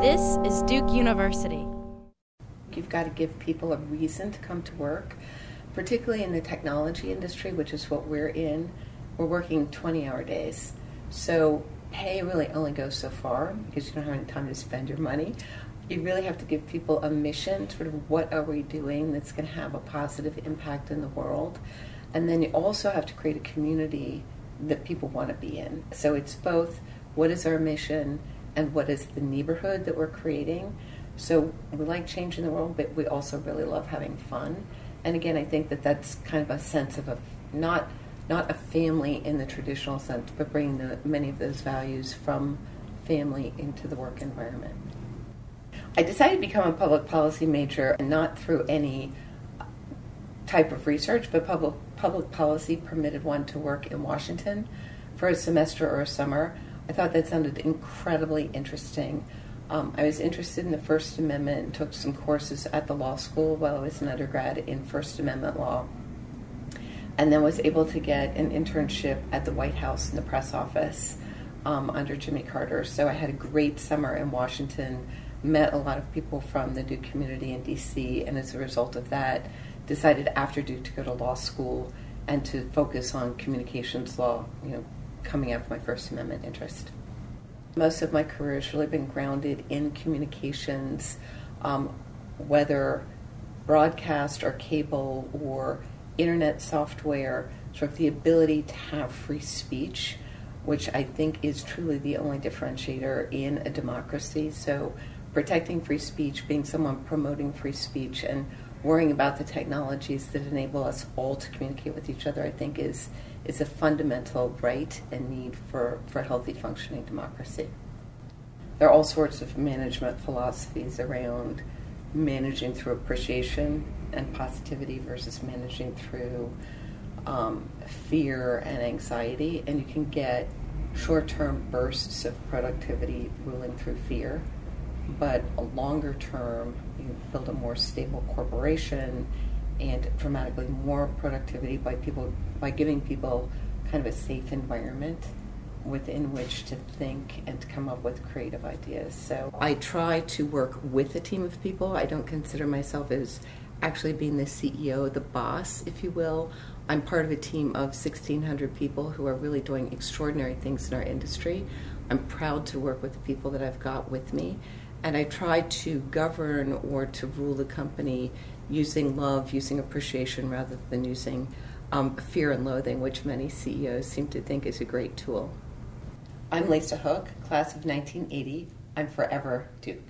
This is Duke University. You've got to give people a reason to come to work, particularly in the technology industry, which is what we're in. We're working 20-hour days. So pay really only goes so far because you don't have any time to spend your money. You really have to give people a mission, sort of what are we doing that's going to have a positive impact in the world. And then you also have to create a community that people want to be in. So it's both what is our mission and what is the neighborhood that we're creating. So we like changing the world, but we also really love having fun. And again, I think that that's kind of a sense of not a family in the traditional sense, but bringing many of those values from family into the work environment. I decided to become a public policy major, and not through any type of research, but public policy permitted one to work in Washington for a semester or a summer. I thought that sounded incredibly interesting. I was interested in the First Amendment and took some courses at the law school while I was an undergrad in First Amendment law, and then was able to get an internship at the White House in the press office under Jimmy Carter. So I had a great summer in Washington, met a lot of people from the Duke community in DC, and as a result of that, decided after Duke to go to law school and to focus on communications law, coming out of my First Amendment interest. Most of my career has really been grounded in communications, whether broadcast or cable or internet software, sort of the ability to have free speech, which I think is truly the only differentiator in a democracy. So protecting free speech, being someone promoting free speech, and worrying about the technologies that enable us all to communicate with each other, I think is a fundamental right and need for healthy functioning democracy. There are all sorts of management philosophies around managing through appreciation and positivity versus managing through fear and anxiety, and you can get short-term bursts of productivity ruling through fear, but a longer term, you build a more stable corporation and dramatically more productivity by giving people kind of a safe environment within which to think and to come up with creative ideas. So I try to work with a team of people. I don't consider myself as actually being the CEO, the boss, if you will. I'm part of a team of 1,600 people who are really doing extraordinary things in our industry. I'm proud to work with the people that I've got with me. And I try to govern or to rule the company using love, using appreciation, rather than using fear and loathing, which many CEOs seem to think is a great tool. I'm Lisa Hook, class of 1980. I'm forever Duke.